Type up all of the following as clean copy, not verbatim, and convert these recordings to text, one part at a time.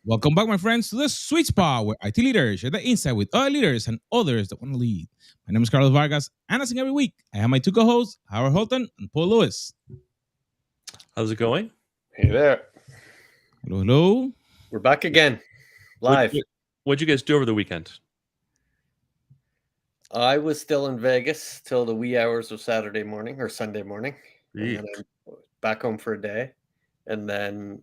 Welcome back, my friends, to the Sweet Spot, where IT leaders share the insight with other leaders and others that want to lead. My name is Carlos Vargas, and as in every week, I have my two co-hosts, Howard Holton and Paul Lewis. How's it going? Hey there. Hello, hello. We're back again, live. What'd you guys do over the weekend? I was still in Vegas till the wee hours of Saturday morning or Sunday morning. And then I'm back home for a day. And then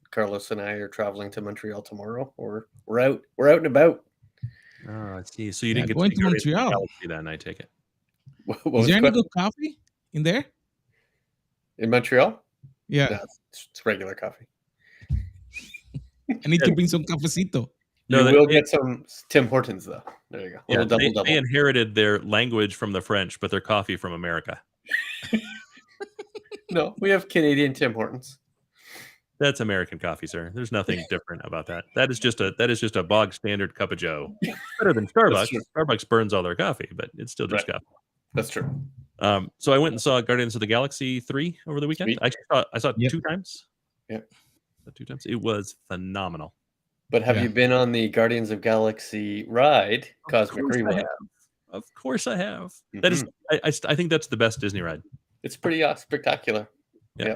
Carlos and I are traveling to Montreal tomorrow. We're out and about. Oh, I see. So you didn't get going to to Montreal. Galaxy then, I take it. Is there any good coffee in there? In Montreal? Yeah. No, it's regular coffee. I need to bring some cafecito. No, we'll get some Tim Hortons, though. There you go. Yeah, they inherited their language from the French, but their coffee from America. No, we have Canadian Tim Hortons. That's American coffee, sir. There's nothing different about that. That is just a bog standard cup of Joe. Better than Starbucks. Starbucks burns all their coffee, but it's still just coffee. That's true. So I went and saw Guardians of the Galaxy 3 over the weekend. I saw it 2 times. Yeah. 2 times. It was phenomenal. But have you been on the Guardians of Galaxy ride, Cosmic Rewind? Of course I have. Mm-hmm. That is, I think that's the best Disney ride. It's pretty spectacular. Yeah.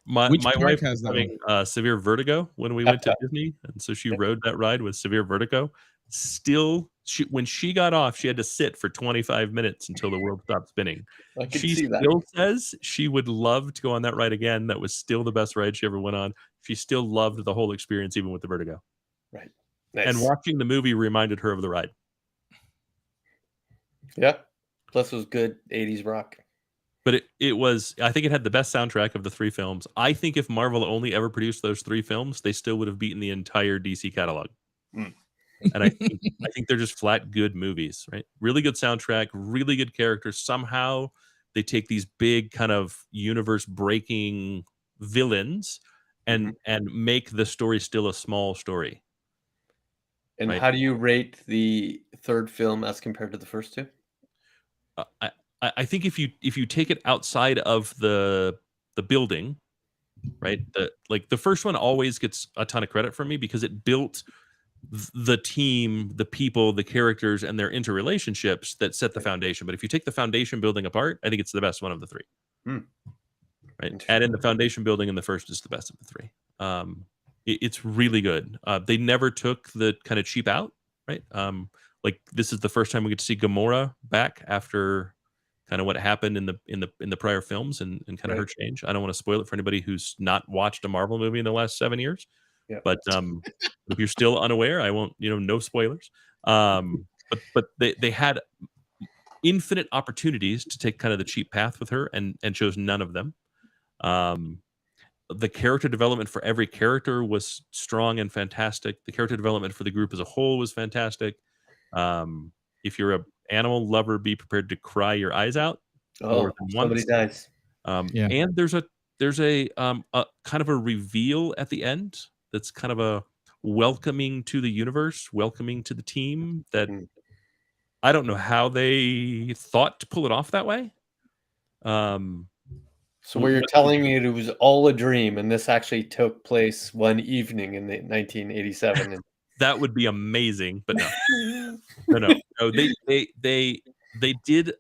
My wife has having severe vertigo when we went to Disney, and so she rode that ride with severe vertigo. Still, when she got off, she had to sit for 25 minutes until the world stopped spinning. She still says she would love to go on that ride again. That was still the best ride she ever went on. She still loved the whole experience, even with the vertigo. Right. Nice. And watching the movie reminded her of the ride. Yeah. Plus it was good 80s rock. But it was, I think it had the best soundtrack of the 3 films. I think if Marvel only ever produced those 3 films, they still would have beaten the entire DC catalog. And I think they're just flat good movies, right? Really good soundtrack, really good characters. Somehow they take these big kind of universe breaking villains and make the story still a small story. And how do you rate the 3rd film as compared to the first 2? I think if you take it outside of the building, right? The first one always gets a ton of credit from me because it built the team, the people, the characters, and their interrelationships that set the foundation. But if you take the foundation building apart, I think it's the best one of the 3. Right? And in the foundation building in the first is the best of the 3. It's really good. They never took the kind of cheap out, right? Like this is the first time we get to see Gamora back after kind of what happened in the prior films and kind of her change. I don't want to spoil it for anybody who's not watched a Marvel movie in the last 7 years. Yeah. But if you're still unaware, I won't, no spoilers. But they had infinite opportunities to take kind of the cheap path with her and chose none of them. The character development for every character was strong and fantastic. The character development for the group as a whole was fantastic. If you're a animal lover, be prepared to cry your eyes out. Oh, somebody dies. And there's a kind of a reveal at the end that's kind of a welcoming to the universe, welcoming to the team that I don't know how they thought to pull it off that way. So where you're telling me it was all a dream and this actually took place one evening in 1987. And... That would be amazing, but no. No. They did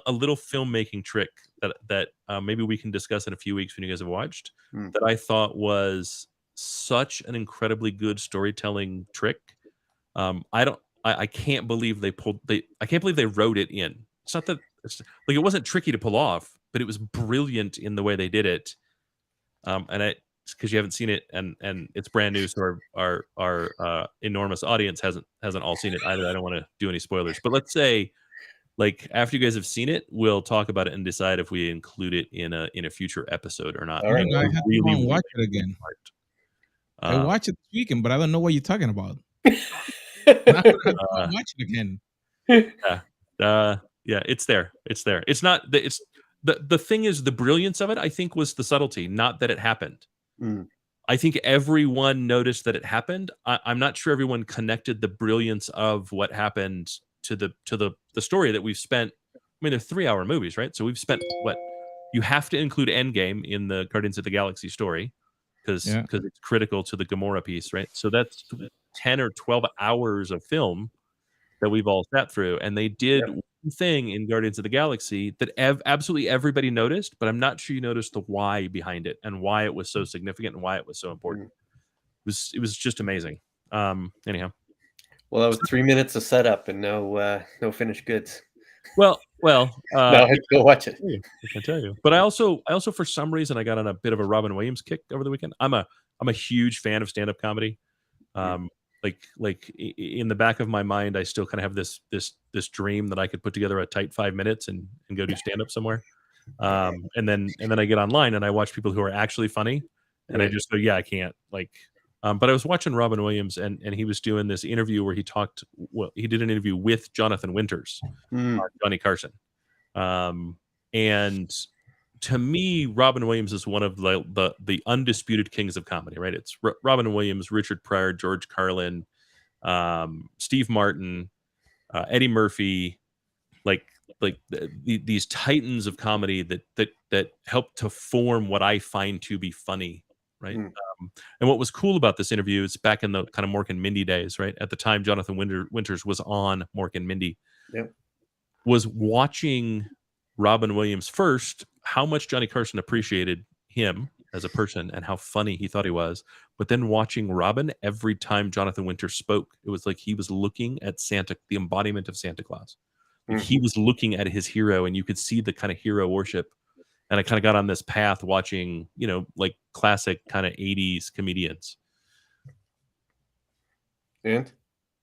a little filmmaking trick that maybe we can discuss in a few weeks when you guys have watched. That I thought was such an incredibly good storytelling trick. I can't believe I can't believe they wrote it in. It's not that it wasn't tricky to pull off, but it was brilliant in the way they did it. And because you haven't seen it and it's brand new, so our enormous audience hasn't all seen it either. I don't want to do any spoilers, but let's say after you guys have seen it, we'll talk about it and decide if we include it in a future episode or not. All right. I have to go and watch it again. I watched it this weekend, but I don't know what you're talking about. Watch it again. Yeah, it's there. It's not. It's the thing is the brilliance of it. I think was the subtlety, not that it happened. I think everyone noticed that it happened. I'm not sure everyone connected the brilliance of what happened to the story that we've spent. I mean, they're 3-hour movies, right? So we've spent what you have to include Endgame in the Guardians of the Galaxy story. because it's critical to the Gamora piece, right? So that's 10 or 12 hours of film that we've all sat through, and they did one thing in Guardians of the Galaxy that absolutely everybody noticed, but I'm not sure you noticed the why behind it and why it was so significant and why it was so important. It was just amazing. Anyhow, well, that was 3 minutes of setup and no finished goods. Well, now I have to go watch it. I can tell you. But I also for some reason I got on a bit of a Robin Williams kick over the weekend. I'm a huge fan of stand-up comedy. Like in the back of my mind, I still kind of have this dream that I could put together a tight 5 minutes and go do stand-up somewhere. And then I get online and I watch people who are actually funny, and I just go, yeah, I can't. But I was watching Robin Williams, and he was doing this interview where he did an interview with Jonathan Winters, Johnny Carson. And to me, Robin Williams is one of the undisputed kings of comedy, right? It's Robin Williams, Richard Pryor, George Carlin, Steve Martin, Eddie Murphy, these titans of comedy that help to form what I find to be funny, right? And what was cool about this interview is back in the kind of Mork and Mindy days, right? At the time, Jonathan Winters was on Mork and Mindy. Yep. Was watching Robin Williams first, how much Johnny Carson appreciated him as a person and how funny he thought he was. But then watching Robin every time Jonathan Winters spoke, it was like he was looking at Santa, the embodiment of Santa Claus. He was looking at his hero, and you could see the kind of hero worship. And I kind of got on this path watching, like classic kind of 80s comedians. And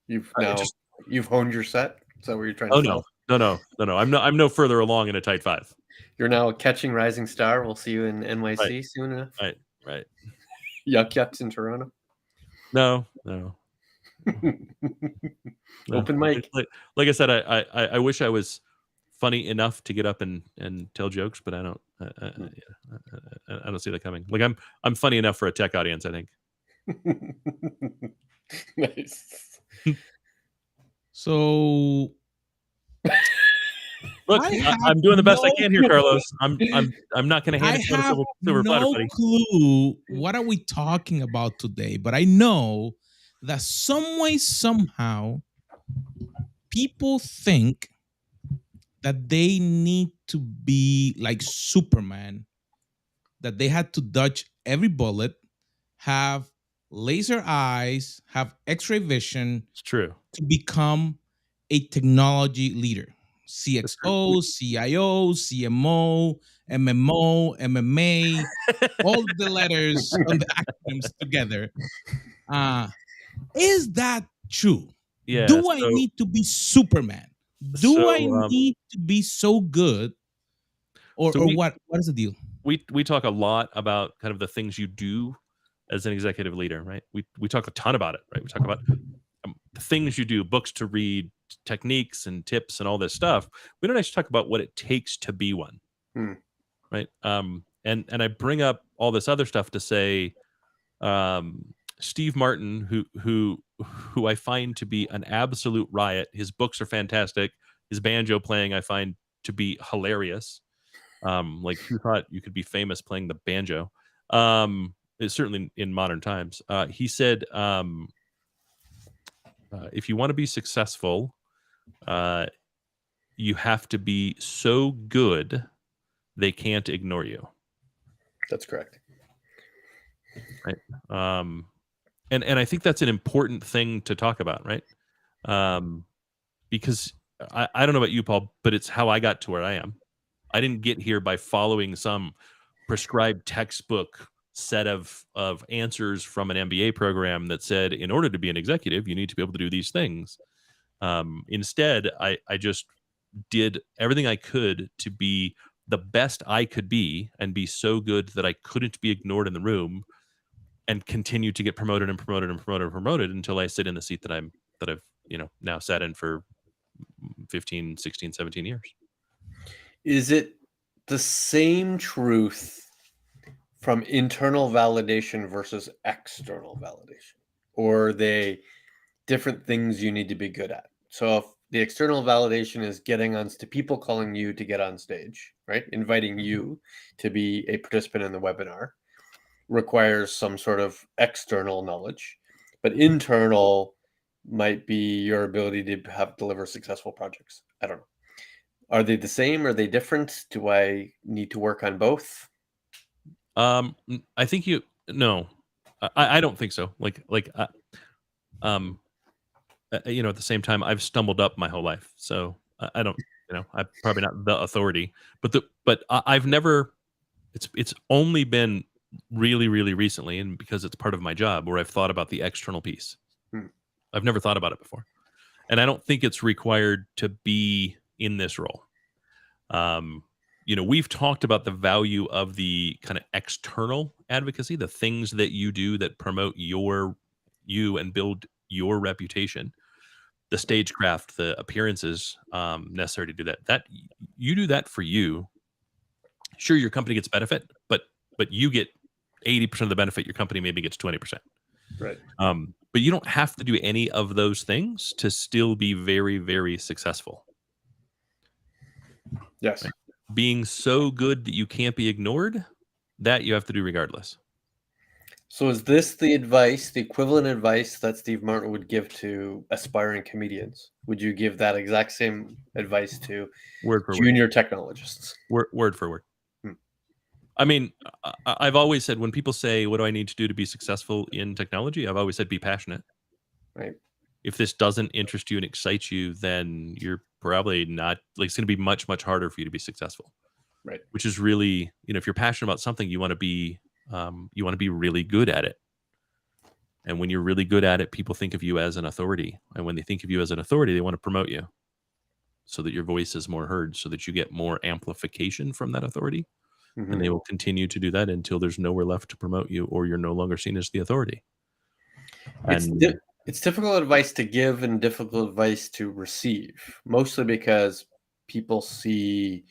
you've honed your set? Is that what you're trying to say? No. I'm no further along in a tight 5. You're now catching rising star. We'll see you in NYC soon enough. Right. Yucks in Toronto. No. Open mic. Like I said, I wish I was funny enough to get up and tell jokes, but I don't. I don't see that coming. Like I'm funny enough for a tech audience, I think. Nice. So look, I'm doing the best I can here, Carlos. I'm not going to hand it to I have no clue what are we talking about today, but I know that some way, somehow, people think that they need to be like Superman, that they had to dodge every bullet, have laser eyes, have X-ray vision. It's true. To become a technology leader. CXO, CIO, CMO, MMO, MMA, all the letters and the acronyms together. Is that true? Yeah. Do I need to be Superman? Do I need to be so good? Or what is the deal? We talk a lot about kind of the things you do as an executive leader, right? We talk a ton about it, right? We talk about the things you do, books to read, techniques and tips and all this stuff. We don't actually talk about what it takes to be one, right? And I bring up all this other stuff to say, Steve Martin, who I find to be an absolute riot. His books are fantastic. His banjo playing I find to be hilarious. Like, who thought you could be famous playing the banjo? It's certainly in modern times. He said, if you want to be successful, you have to be so good they can't ignore you. That's correct. Right. And I think that's an important thing to talk about, right? Because I don't know about you, Paul, but it's how I got to where I am. I didn't get here by following some prescribed textbook set of answers from an MBA program that said, in order to be an executive, you need to be able to do these things. Instead, I just did everything I could to be the best I could be and be so good that I couldn't be ignored in the room, and continue to get promoted and promoted and promoted and promoted until I sit in the seat that I've now sat in for 15, 16, 17 years. Is it the same truth from internal validation versus external validation? Or are they different things you need to be good at? So if the external validation is getting on to people calling you to get on stage, right? Inviting you to be a participant in the webinar. requires some sort of external knowledge, but internal might be your ability to deliver successful projects. I don't know. Are they the same? Are they different? Do I need to work on both? I think no, I don't think so. At the same time, I've stumbled up my whole life, so I don't, I'm probably not the authority, but I've never. It's only been really, really recently, and because it's part of my job, where I've thought about the external piece. I've never thought about it before, and I don't think it's required to be in this role. We've talked about the value of the kind of external advocacy, the things that you do that promote you and build your reputation, the stagecraft, the appearances necessary to do that. That you do that for you. Sure, your company gets benefit, but you get 80% of the benefit. Your company maybe gets 20%. Right. But you don't have to do any of those things to still be very, very successful. Yes. Right? Being so good that you can't be ignored, that you have to do regardless. So is this the equivalent advice that Steve Martin would give to aspiring comedians? Would you give that exact same advice to word for junior technologists? Word for word. I mean, I've always said, when people say, what do I need to do to be successful in technology? I've always said, be passionate. Right. If this doesn't interest you and excite you, then you're probably not, it's going to be much, much harder for you to be successful. Right. Which is really, if you're passionate about something, you want to be really good at it. And when you're really good at it, people think of you as an authority. And when they think of you as an authority, they want to promote you so that your voice is more heard, so that you get more amplification from that authority. Mm-hmm. And they will continue to do that until there's nowhere left to promote you, or you're no longer seen as the authority. It's difficult advice to give and difficult advice to receive, mostly because people see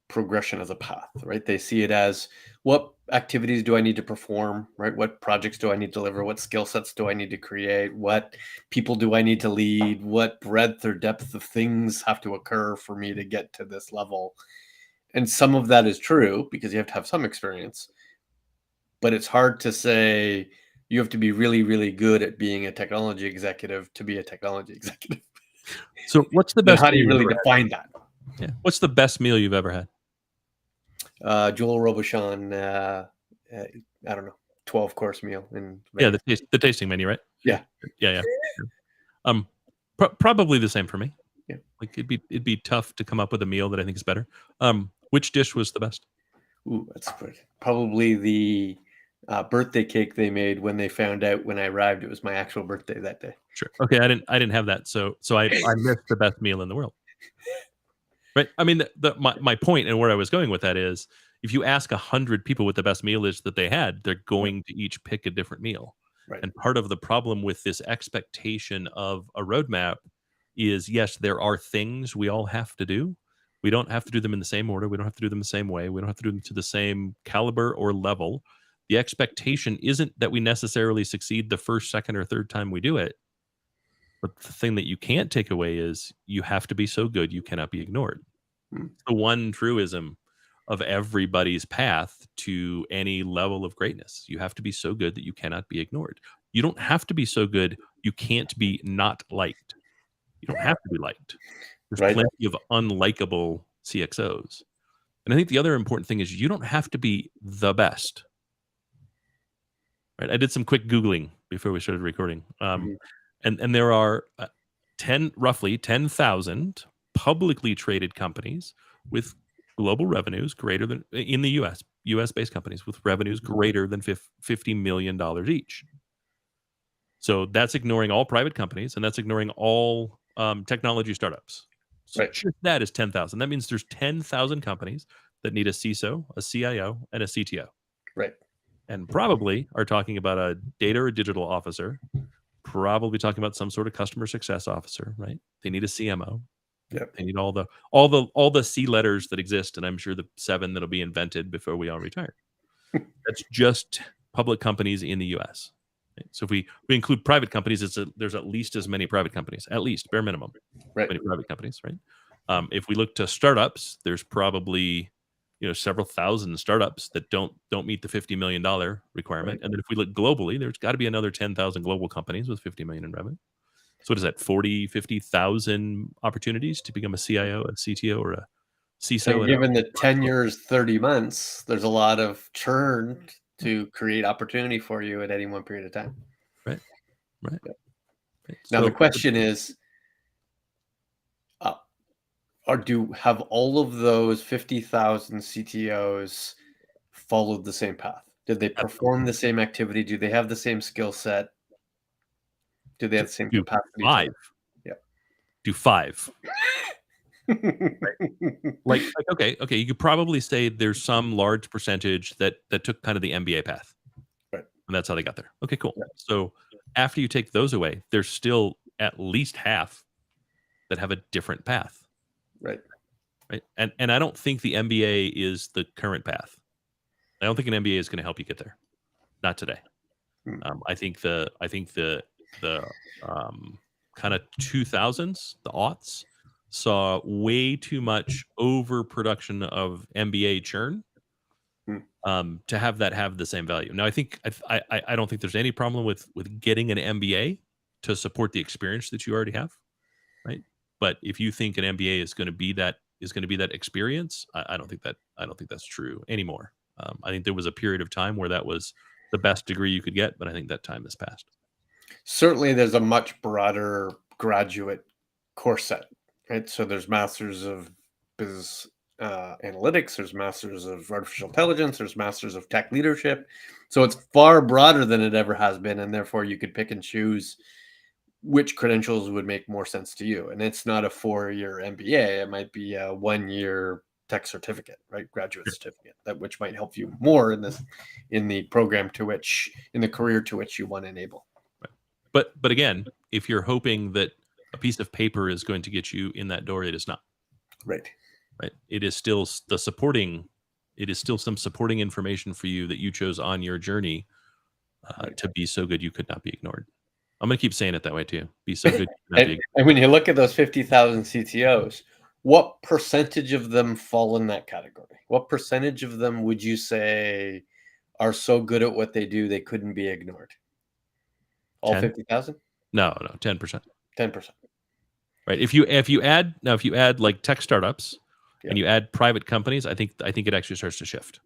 progression as a path, right? They see it as, what activities do I need to perform, right? What projects do I need to deliver? What skill sets do I need to create? What people do I need to lead? What breadth or depth of things have to occur for me to get to this level? And some of that is true because you have to have some experience, but it's hard to say you have to be really, really good at being a technology executive to be a technology executive. So what's the best? How do you really define that? Yeah. What's the best meal you've ever had? Joel Robuchon, I don't know, 12-course meal in Vegas. Yeah, the tasting menu, right? Yeah. Probably the same for me. Yeah. It'd be tough to come up with a meal that I think is better. Which dish was the best? Ooh, that's probably the birthday cake they made when they found out when I arrived it was my actual birthday that day. Sure. Okay, I didn't have that, so I missed the best meal in the world. Right. I mean, my point and where I was going with that is, if you ask 100 people what the best meal is that they had, they're going to each pick a different meal. Right. And part of the problem with this expectation of a roadmap is, yes, there are things we all have to do. We don't have to do them in the same order. We don't have to do them the same way. We don't have to do them to the same caliber or level. The expectation isn't that we necessarily succeed the first, second, or third time we do it. But the thing that you can't take away is, you have to be so good you cannot be ignored. It's the one truism of everybody's path to any level of greatness. You have to be so good that you cannot be ignored. You don't have to be so good you can't be not liked. You don't have to be liked. There's plenty of unlikable CXOs. And I think the other important thing is, you don't have to be the best. Right? I did some quick Googling before we started recording. And there are roughly 10,000 publicly traded companies with global revenues greater than, in the US-based companies with revenues greater than $50 million each. So that's ignoring all private companies, and that's ignoring all technology startups. So just that is 10,000. That means there's 10,000 companies that need a CISO, a CIO, and a CTO. Right. And probably are talking about a data or digital officer, probably talking about some sort of customer success officer, right? They need a CMO. Yep. They need all the C letters that exist, and I'm sure the 7 that'll be invented before we all retire. That's just public companies in the US. Right? So if we include private companies, there's at least as many private companies, at least bare minimum, right? Many private companies, right? If we look to startups, there's probably several thousand startups that don't meet the $50 million requirement. Right. And then if we look globally, there's got to be another 10,000 global companies with 50 million in revenue. So what is that, 50,000 opportunities to become a CIO, a CTO, or a CISO? So given the 10 years, 30 months, there's a lot of churn to create opportunity for you at any one period of time. Right. Now So the question is, have all of those 50,000 CTOs followed the same path? Did they perform the same activity? Do they have the same skill set? Do they have the same do capacity? five. Do five. Like okay, you could probably say there's some large percentage that took kind of the MBA path, right? And that's how they got there. Okay, cool. Yeah. So after you take those away, there's still at least half that have a different path, Right. And I don't think the MBA is the current path. I don't think an MBA is going to help you get there. Not today. I think the kind of 2000s, the aughts, saw way too much overproduction of MBA churn to have that have the same value. Now, I think I don't think there's any problem with getting an MBA to support the experience that you already have, right? But if you think an MBA is going to be that experience, I don't think that's true anymore. I think there was a period of time where that was the best degree you could get, but I think that time has passed. Certainly, there's a much broader graduate course set, right? So there's masters of business analytics, there's masters of artificial intelligence, there's masters of tech leadership. So it's far broader than it ever has been, and therefore you could pick and choose which credentials would make more sense to you. And it's not a 4-year MBA; it might be a 1-year tech certificate, right? Graduate certificate, which might help you more in the program in the career to which you want to enable. But again, if you're hoping that a piece of paper is going to get you in that door, it is not. Right. It is still some supporting information for you that you chose on your journey to be so good you could not be ignored. I'm going to keep saying it that way too. Be so good. And when you look at those 50,000 CTOs, what percentage of them fall in that category? What percentage of them would you say are so good at what they do they couldn't be ignored? All 50,000? No, 10%. 10%. Right. If you add like tech startups and you add private companies, I think it actually starts to shift.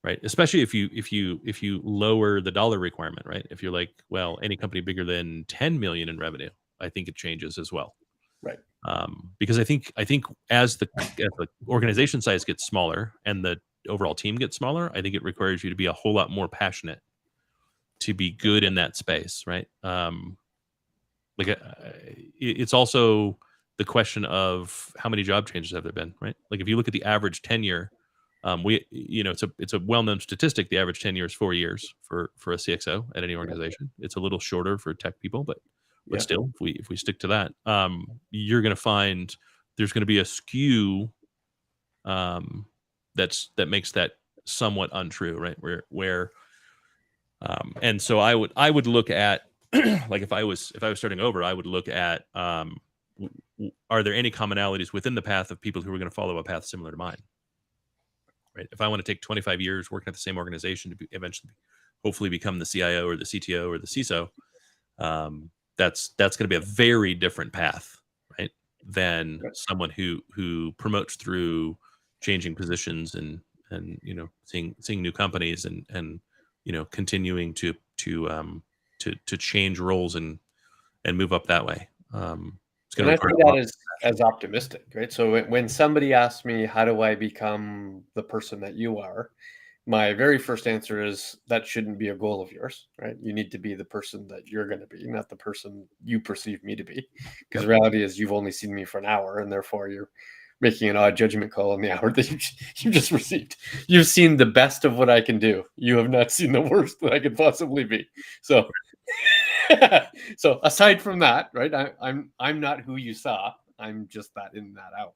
Right. Especially if you lower the dollar requirement, right? If you're like, well, any company bigger than 10 million in revenue, I think it changes as well. Right. Because I think as the organization size gets smaller and the overall team gets smaller, I think it requires you to be a whole lot more passionate to be good in that space, right? It's also the question of how many job changes have there been, right? Like if you look at the average tenure, it's a well-known statistic. The average tenure is 4 years for a CXO at any organization. It's a little shorter for tech people, but still, if we stick to that, you're going to find there's going to be a skew that makes that somewhat untrue, right? And so I would look at like if I was starting over, I would look at are there any commonalities within the path of people who are going to follow a path similar to mine? Right. If I want to take 25 years working at the same organization to eventually, hopefully, become the CIO or the CTO or the CISO, that's going to be a very different path, right, than someone who promotes through changing positions and seeing new companies and continuing to change roles and move up that way. And I think that is as optimistic, right? So when somebody asks me, how do I become the person that you are? My very first answer is that shouldn't be a goal of yours, right? You need to be the person that you're going to be, not the person you perceive me to be. Because the reality is you've only seen me for an hour, and therefore you're making an odd judgment call on the hour that you just received. You've seen the best of what I can do. You have not seen the worst that I could possibly be. So so aside from that, right, I'm not who you saw. I'm just that in that hour.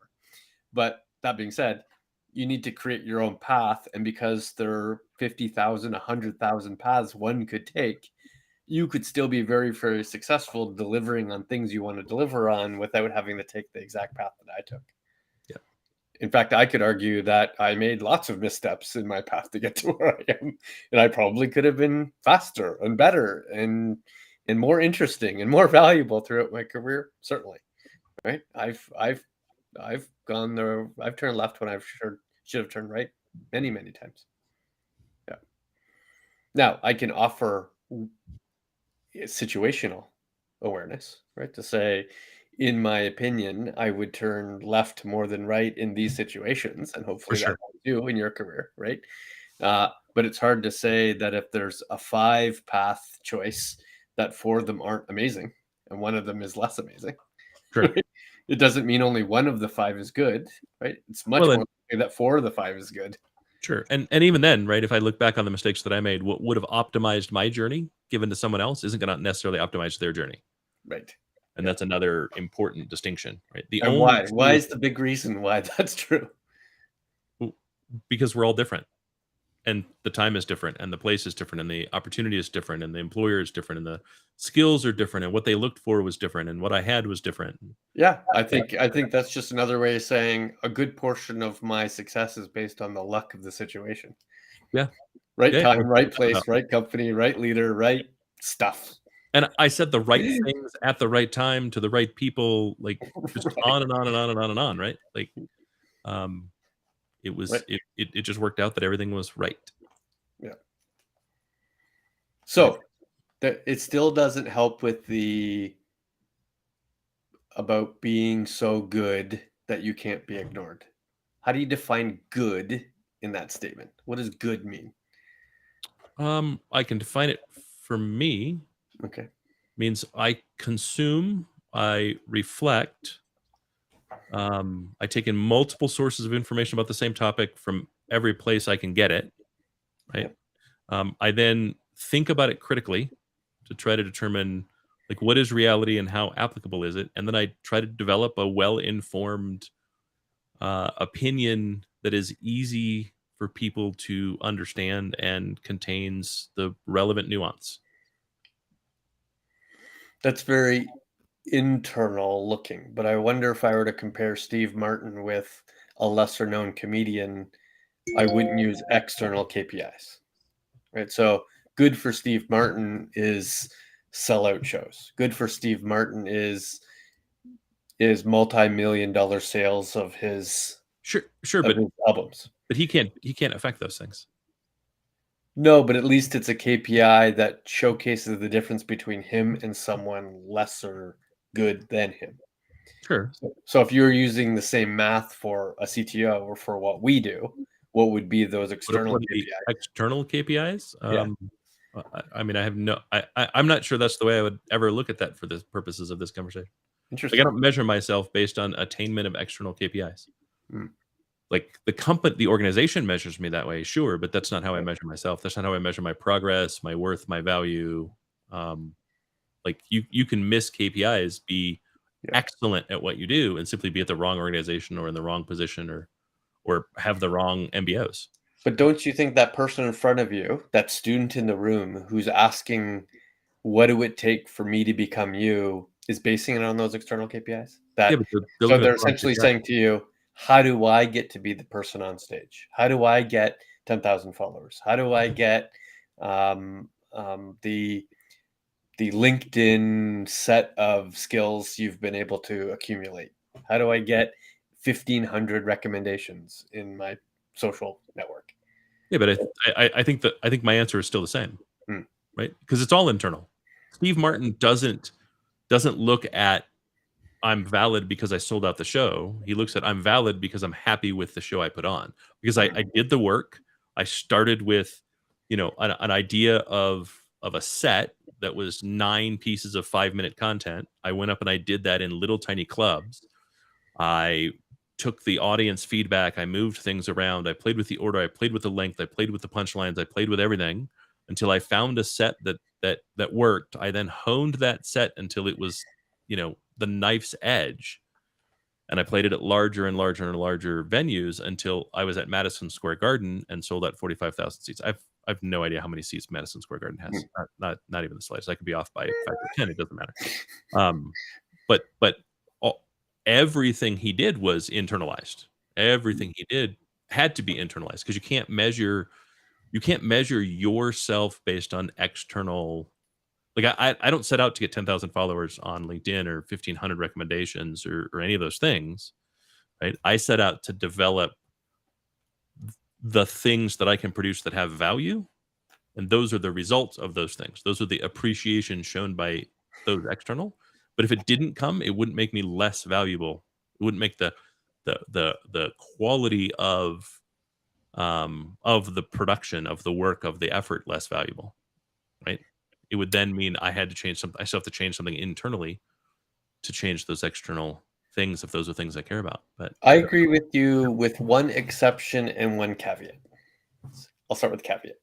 But that being said, you need to create your own path. And because there are 50,000, 100,000 paths one could take, you could still be very, very successful delivering on things you want to deliver on without having to take the exact path that I took. Yeah. In fact, I could argue that I made lots of missteps in my path to get to where I am, and I probably could have been faster and better and more interesting and more valuable throughout my career. Certainly, right? I've gone there. I've turned left when I should have turned right many times. Yeah. Now I can offer situational awareness, right? To say, in my opinion, I would turn left more than right in these situations, and For hopefully that sure. helps you in your career, right? But it's hard to say that if there's a 5-path choice, that 4 of them aren't amazing and one of them is less amazing. Sure. Right? It doesn't mean only one of the 5 is good, right? It's much Well, more likely that 4 of the 5 is good. Sure. And even then, right, if I look back on the mistakes that I made, what would have optimized my journey given to someone else isn't going to necessarily optimize their journey. Right. And that's another important distinction, right? The And only why? Why is the big reason why that's true? because we're all different. And the time is different, and the place is different, and the opportunity is different, and the employer is different, and the skills are different, and what they looked for was different, and what I had was different. Yeah, I think that's just another way of saying a good portion of my success is based on the luck of the situation. Yeah. Right Yeah, time, right place, right company, right leader, right stuff. And I said the right things at the right time to the right people, like just Right. on and on and on and on and on, right? Like, it was Right. it just worked out that everything was right. Yeah. So it still doesn't help with the about being so good that you can't be ignored. How do you define good in that statement? What does good mean? I can define it for me. Okay. Means I consume, I reflect, I take in multiple sources of information about the same topic from every place I can get it, right? I then think about it critically to try to determine like what is reality and how applicable is it, and then I try to develop a well-informed opinion that is easy for people to understand and contains the relevant nuance. That's very internal looking, but I wonder if I were to compare Steve Martin with a lesser known comedian, I wouldn't use external KPIs. Right? So good for Steve Martin is sellout shows. Good for Steve Martin is multi-million dollar sales of his Sure, of his albums. but he can't affect those things. No, but at least it's a KPI that showcases the difference between him and someone lesser good than him. Sure. So if you're using the same math for a CTO or for what we do, what would be those external KPIs? External KPIs? Yeah. I mean, I have no. I'm not sure that's the way I would ever look at that for the purposes of this conversation. Like, Interesting. I don't measure myself based on attainment of external KPIs. Like the organization measures me that way, sure, but that's not how I measure myself. That's not how I measure my progress, my worth, my value. Like you can miss KPIs, be excellent at what you do, and simply be at the wrong organization or in the wrong position or have the wrong MBOs. But don't you think that person in front of you, that student in the room who's asking, what do it take for me to become you, is basing it on those external KPIs? So they're essentially saying to you, how do I get to be the person on stage? How do I get 10,000 followers? How do I get the LinkedIn set of skills you've been able to accumulate? How do I get 1,500 recommendations in my social network? Yeah, but I think my answer is still the same, right? Because it's all internal. Steve Martin doesn't look at I'm valid because I sold out the show. He looks at I'm valid because I'm happy with the show I put on, because I did the work. I started with, an idea of a set that was 9 pieces of 5-minute content. I went up and I did that in little tiny clubs. I took the audience feedback. I moved things around. I played with the order. I played with the length. I played with the punchlines. I played with everything until I found a set that worked. I then honed that set until it was, the knife's edge. And I played it at larger and larger and larger venues until I was at Madison Square Garden and sold out 45,000 seats. I've no idea how many seats Madison Square Garden has. Not even the slightest. I could be off by a factor of 10. It doesn't matter. But everything he did was internalized. Everything he did had to be internalized because you can't measure yourself based on external. Like I don't set out to get 10,000 followers on LinkedIn or 1,500 recommendations or any of those things, right? I set out to develop the things that I can produce that have value, and those are the results of those things. Those are the appreciation shown by those external. But if it didn't come, it wouldn't make me less valuable. It wouldn't make the quality of the production of the work of the effort less valuable, right? It would then mean I had to change something. I still have to change something internally to change those external things if those are things I care about. But I agree with you with one exception and one caveat. I'll start with the caveat.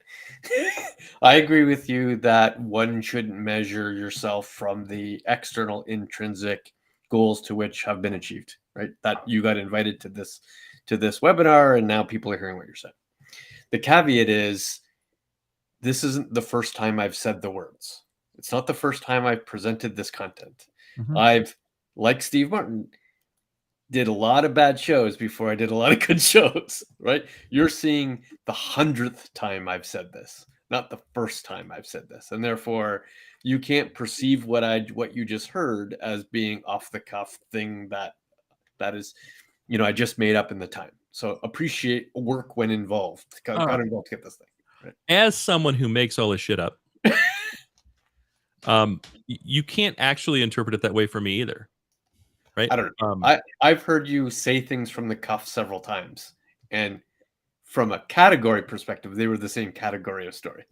I agree with you that one shouldn't measure yourself from the external intrinsic goals to which have been achieved, right? That you got invited to this webinar and now people are hearing what you're saying. The caveat is this isn't the first time I've said the words. It's not the first time I've presented this content. I've, like Steve Martin, did a lot of bad shows before I did a lot of good shows, right? You're seeing the 100th time I've said this, not the first time I've said this. And therefore, you can't perceive what you just heard as being off the cuff thing that is, I just made up in the time. So appreciate work when involved. Got involved to get this thing. Right? As someone who makes all this shit up, you can't actually interpret it that way for me either. Right? I don't know. I've heard you say things from the cuff several times, and from a category perspective, they were the same category of story.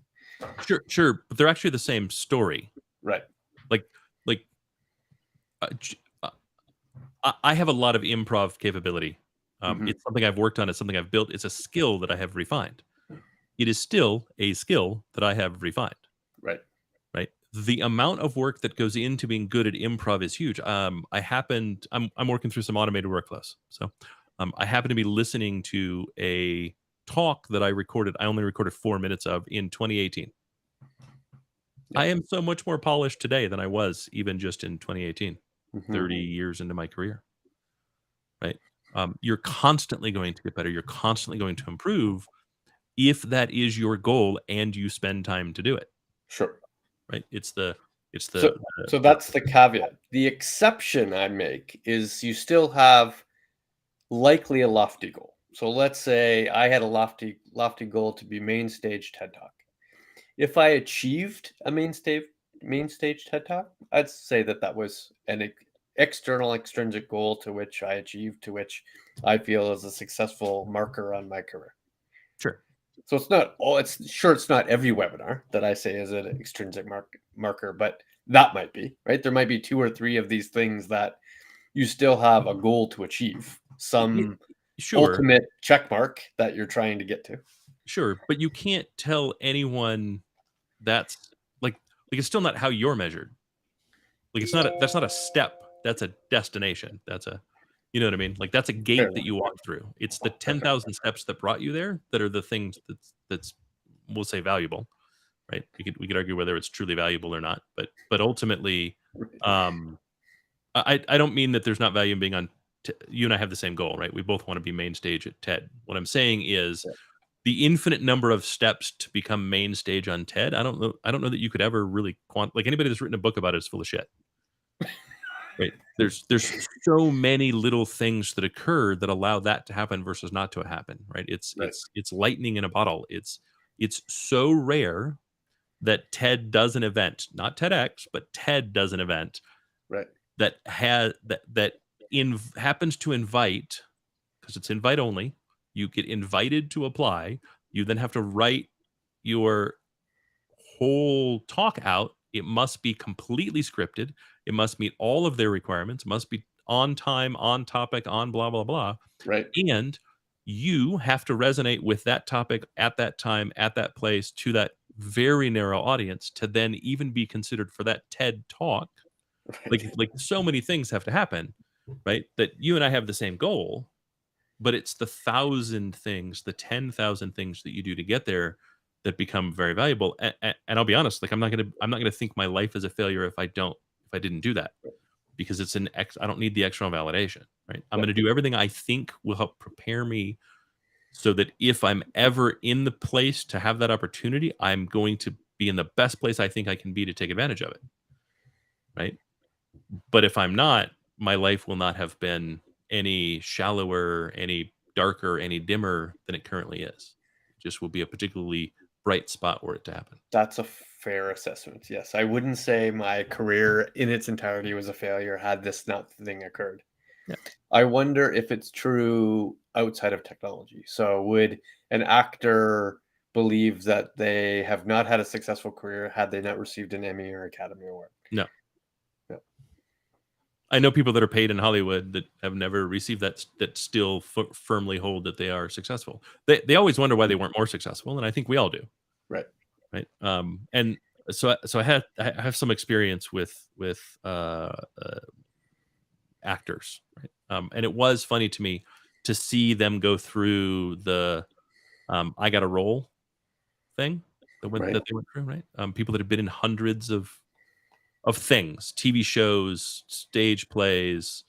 Sure, but they're actually the same story, right? Like, I have a lot of improv capability. It's something I've worked on. It's something I've built. It's a skill that I have refined. It is still a skill that I have refined. Right. The amount of work that goes into being good at improv is huge. I'm working through some automated workflows. So I happen to be listening to a talk that I recorded. I only recorded 4 minutes of in 2018. Yep. I am so much more polished today than I was even just in 2018, 30 years into my career. Right. You're constantly going to get better. You're constantly going to improve if that is your goal and you spend time to do it. Sure. Right. So that's the caveat. The exception I make is you still have likely a lofty goal. So let's say I had a lofty goal to be main stage TED Talk. If I achieved a main stage TED Talk, I'd say that was an external extrinsic goal to which I achieved, to which I feel is a successful marker on my career. Sure. So it's not every webinar that I say is an extrinsic marker, but that might be, right? There might be 2 or 3 of these things that you still have a goal to achieve, some ultimate check mark that you're trying to get to. Sure, but you can't tell anyone that's like it's still not how you're measured. Like that's not a step, that's a destination. That's a, you know what I mean? Like that's a gate that you walk through. It's the 10,000 steps that brought you there that are the things that's we'll say valuable, right? We could argue whether it's truly valuable or not, but ultimately, I don't mean that there's not value in being on. You and I have the same goal, right? We both want to be main stage at TED. What I'm saying is the infinite number of steps to become main stage on TED. I don't know that you could ever really like anybody that's written a book about it is full of shit. Right. There's so many little things that occur that allow that to happen versus not to happen. Right. It's lightning in a bottle. It's so rare that TED does an event, not TEDx, but TED does an event, right? That happens to invite, because it's invite only. You get invited to apply. You then have to write your whole talk out. It must be completely scripted. It must meet all of their requirements. Must be on time, on topic, on blah, blah, blah. Right. And you have to resonate with that topic at that time, at that place, to that very narrow audience to then even be considered for that TED talk. Right. Like so many things have to happen, right? That you and I have the same goal, but it's the 1,000 things, the 10,000 things that you do to get there that become very valuable. And I'll be honest, like I'm not gonna think my life is a failure if I didn't do that. because it's I don't need the external validation, right? I'm going to do everything I think will help prepare me so that if I'm ever in the place to have that opportunity, I'm going to be in the best place I think I can be to take advantage of it, right? But if I'm not, my life will not have been any shallower, any darker, any dimmer than it currently is. It just will be a particularly bright spot where it to happen. That's a fair assessment. Yes, I wouldn't say my career in its entirety was a failure had this not thing occurred. Yeah. I wonder if it's true outside of technology. So would an actor believe that they have not had a successful career had they not received an Emmy or Academy Award? No. No. I know people that are paid in Hollywood that have never received that still firmly hold that they are successful. They always wonder why they weren't more successful, and I think we all do. Right. Right. And so I have some experience with actors, right? And it was funny to me to see them go through the I got a role thing Right. that they went through, right? People that have been in hundreds of things, TV shows, stage plays,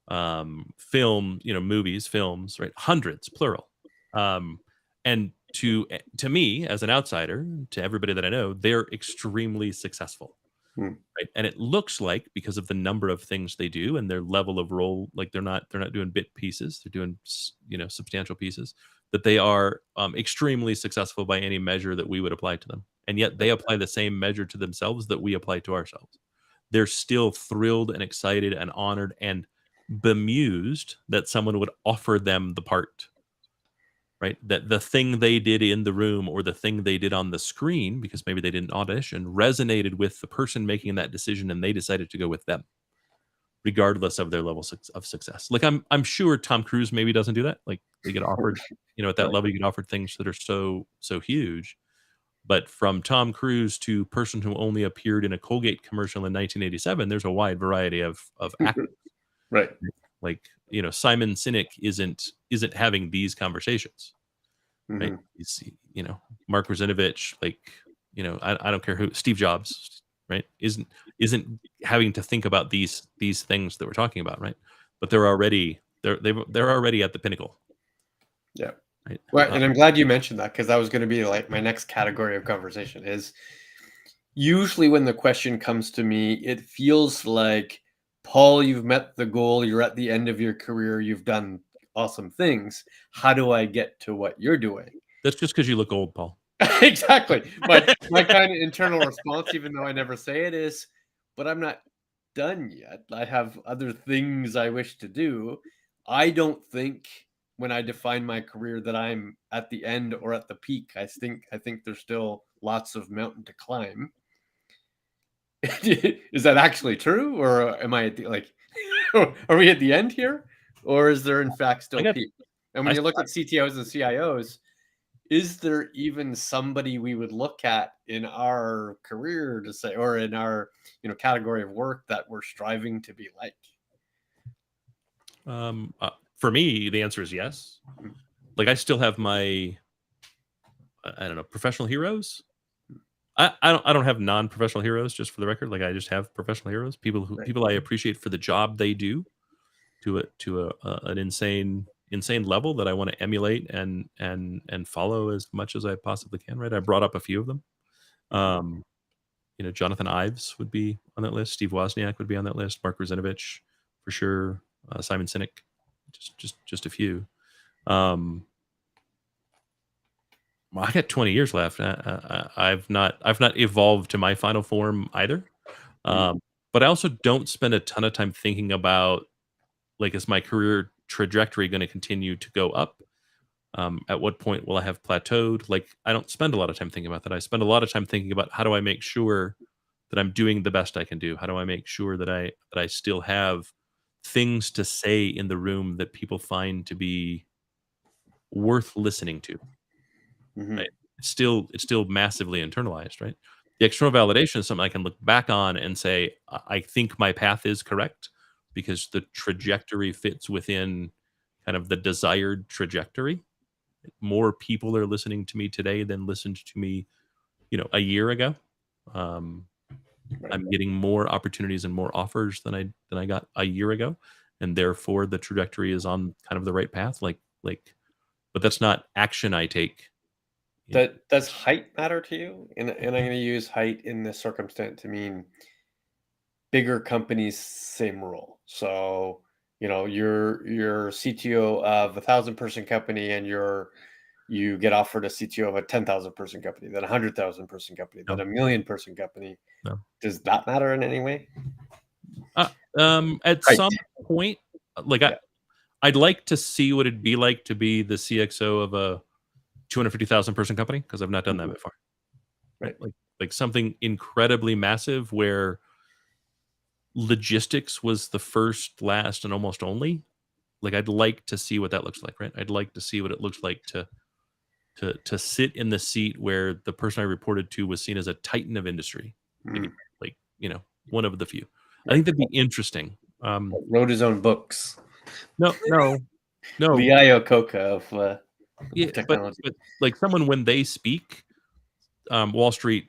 film, movies, films, right? Hundreds, plural. And to me as an outsider, to everybody that I know, they're extremely successful. Hmm. Right? And it looks like because of the number of things they do and their level of role, like they're not doing bit pieces, they're doing substantial pieces, that they are extremely successful by any measure that we would apply to them. And yet they apply the same measure to themselves that we apply to ourselves. They're still thrilled and excited and honored and bemused that someone would offer them the part, right? That the thing they did in the room or the thing they did on the screen, because maybe they didn't audition, resonated with the person making that decision and they decided to go with them, regardless of their level of success. Like I'm sure Tom Cruise maybe doesn't do that. Like they get offered, at that Right. level, you get offered things that are so huge. But from Tom Cruise to person who only appeared in a Colgate commercial in 1987, there's a wide variety of actors. Right. Like Simon Sinek isn't having these conversations, right? Mhm. He's Mark Ruzinovich, like I don't care who, Steve Jobs, right? Isn't having to think about these things that we're talking about, right? But they're already at the pinnacle. Yeah. Right. Well, and I'm glad you mentioned that because that was going to be like my next category of conversation is usually when the question comes to me, it feels like, Paul, you've met the goal. You're at the end of your career. You've done awesome things. How do I get to what you're doing? That's just because you look old, Paul. Exactly. But my kind of internal response, even though I never say it, is, but I'm not done yet. I have other things I wish to do. I don't think when I define my career that I'm at the end or at the peak. I think there's still lots of mountain to climb. Is that actually true, or am I at the, like, are we at the end here, or is there in fact still peak? And when you look at CTOs and CIOs, is there even somebody we would look at in our career to say, or in our category of work that we're striving to be like? For me, the answer is yes. Like I still have my, I don't know, professional heroes. I don't have non-professional heroes, just for the record. Like I just have professional heroes, people I appreciate for the job they do to an insane level that I want to emulate and follow as much as I possibly can. Right. I brought up a few of them. Jonathan Ives would be on that list. Steve Wozniak would be on that list. Mark Ruzinovich, for sure. Simon Sinek, just a few. Well, I got 20 years left. I've not evolved to my final form either. But I also don't spend a ton of time thinking about, like, is my career trajectory going to continue to go up? At what point will I have plateaued? Like, I don't spend a lot of time thinking about that. I spend a lot of time thinking about how do I make sure that I'm doing the best I can do? How do I make sure that I still have things to say in the room that people find to be worth listening to? Right? It's still massively internalized, right? The external validation is something I can look back on and say, I think my path is correct because the trajectory fits within kind of the desired trajectory. More people are listening to me today than listened to me, a year ago. I'm getting more opportunities and more offers than I got a year ago, and therefore the trajectory is on kind of the right path. But that's not action I take. Does height matter to you? And I'm going to use height in this circumstance to mean bigger companies, same rule. So, you're CTO of 1,000-person company, and you get offered a CTO of a 10,000-person company, then 100,000-person company, then No. a 1,000,000-person company. No. Does that matter in any way? At Right. some point, I'd like to see what it'd be like to be the CXO of a 250,000-person company, because I've not done that before. Right? Like something incredibly massive where logistics was the first, last, and almost only. Like, I'd like to see what that looks like, right? I'd like to see what it looks like to sit in the seat where the person I reported to was seen as a titan of industry. Like, one of the few. I think that'd be interesting. Wrote his own books. No. The Iacocca of technology. But like someone, when they speak, Wall Street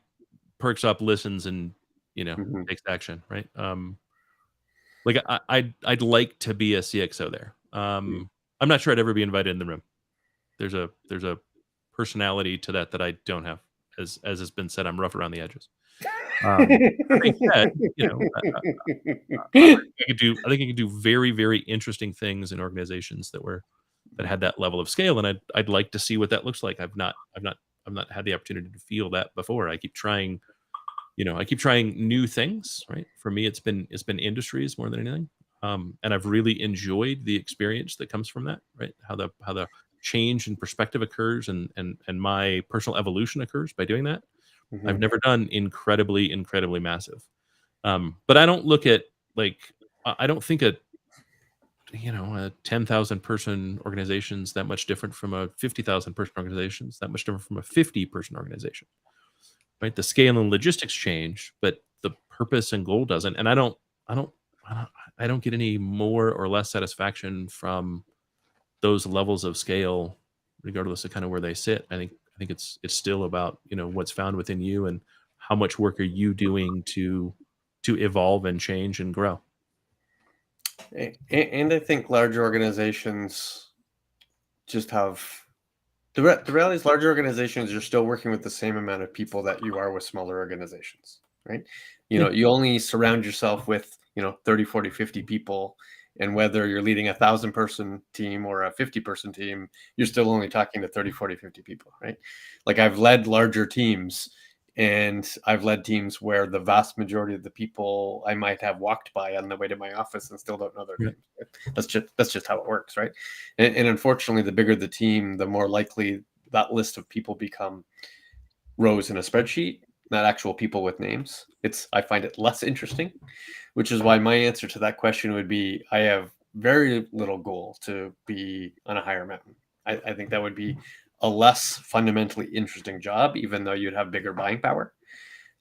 perks up, listens, and takes action, right? Like I'd like to be a CXO there. I'm not sure I'd ever be invited in the room. There's a personality to that I don't have. As has been said, I'm rough around the edges. I think I could do very, very interesting things in organizations that had that level of scale, and I'd like to see what that looks like. I've not had the opportunity to feel that before. I keep trying new things, right? For me, it's been industries more than anything. And I've really enjoyed the experience that comes from that, right? How the change in perspective occurs and my personal evolution occurs by doing that. I've never done incredibly massive. But I don't look at, I don't think a 10,000 person organization's that much different from a 50,000 person organization. It's that much different from a 50 person organization, right? The scale and logistics change, but the purpose and goal doesn't. And I don't get any more or less satisfaction from those levels of scale, regardless of kind of where they sit. I think it's still about what's found within you and how much work are you doing to evolve and change and grow. And I think large organizations just have the reality is large organizations, you're still working with the same amount of people that you are with smaller organizations, right? You only surround yourself with 30, 40, 50 people, and whether you're leading 1,000-person team or a 50-person team, you're still only talking to 30, 40, 50 people, right? Like, I've led larger teams, and I've led teams where the vast majority of the people I might have walked by on the way to my office and still don't know their names. That's just how it works, right? And unfortunately, the bigger the team, the more likely that list of people become rows in a spreadsheet, not actual people with names. I find it less interesting, which is why my answer to that question would be, I have very little goal to be on a higher mountain. I think that would be a less fundamentally interesting job, even though you'd have bigger buying power.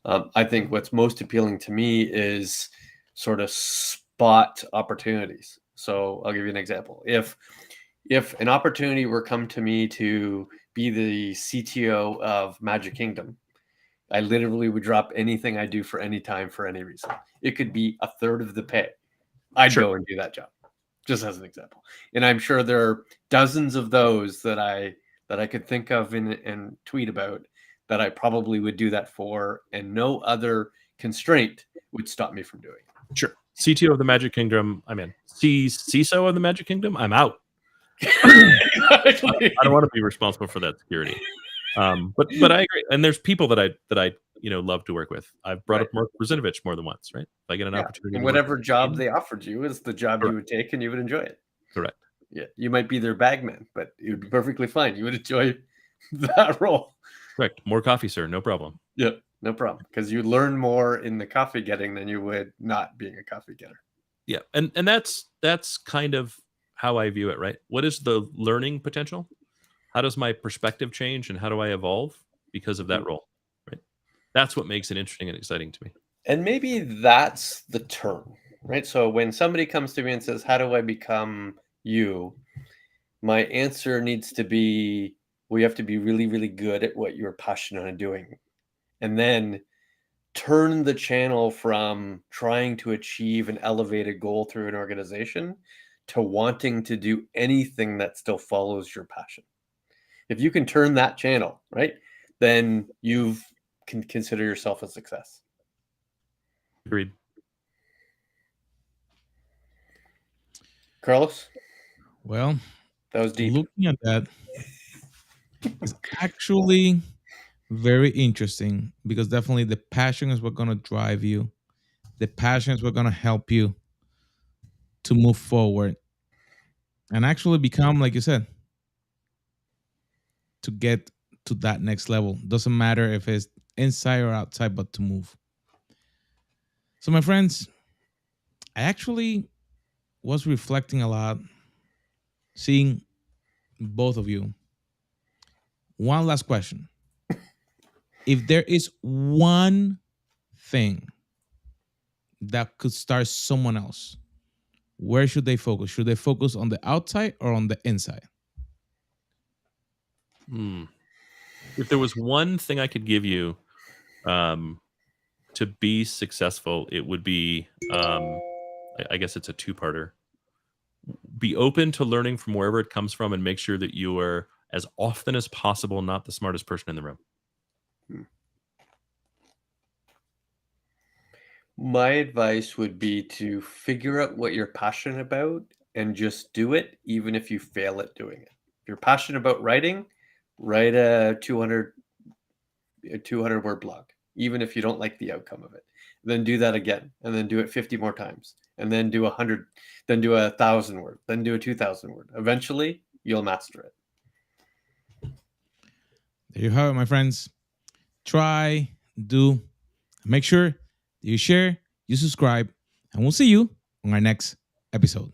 I think what's most appealing to me is sort of spot opportunities. So I'll give you an example. If an opportunity were come to me to be the CTO of Magic Kingdom, I literally would drop anything I do for any time, for any reason. It could be a third of the pay. I'd go and do that job, just as an example. And I'm sure there are dozens of those that I could think of and tweet about that I probably would do that for, and no other constraint would stop me from doing it. Sure. CTO of the Magic Kingdom, I'm in. CISO of the Magic Kingdom, I'm out. I don't want to be responsible for that security. But I agree. And there's people that I love to work with. I've brought up Mark Brzezinowicz more than once, right? If I get an opportunity, and whatever job they offered you is the job you would take, and you would enjoy it. Correct. Yeah, you might be their bagman, but it would be perfectly fine. You would enjoy that role. Correct. More coffee, sir. No problem. Yeah, no problem. Because you learn more in the coffee getting than you would not being a coffee getter. Yeah, and that's kind of how I view it, right? What is the learning potential? How does my perspective change, and how do I evolve because of that role? Right. That's what makes it interesting and exciting to me. And maybe that's the term, right? So when somebody comes to me and says, "How do I become you?" my answer needs to be, well, you have to be really, really good at what you're passionate on doing. And then turn the channel from trying to achieve an elevated goal through an organization to wanting to do anything that still follows your passion. If you can turn that channel, right, then you can consider yourself a success. Agreed. Carlos, Well, that was deep. looking at that is actually very interesting because definitely the passion is what's going to drive you. The passion is what's going to help you to move forward and actually become, like you said, to get to that next level. Doesn't matter if it's inside or outside, but to move. So, my friends, I actually was reflecting a lot, seeing both of you. One last question. If there is one thing that could start someone else, where should they focus? Should they focus on the outside or on the inside? If there was one thing I could give you to be successful, it would be, I guess it's a two-parter. Be open to learning from wherever it comes from and make sure that you are, as often as possible, not the smartest person in the room. My advice would be to figure out what you're passionate about and just do it, even if you fail at doing it. If you're passionate about writing, write a 200 word blog, even if you don't like the outcome of it. Then do that again, and then do it 50 more times, and then do 100, then do 1,000 word, then do a 2,000 word. Eventually, you'll master it. There you have it, my friends. Try, do, make sure that you share, you subscribe, and we'll see you on our next episode.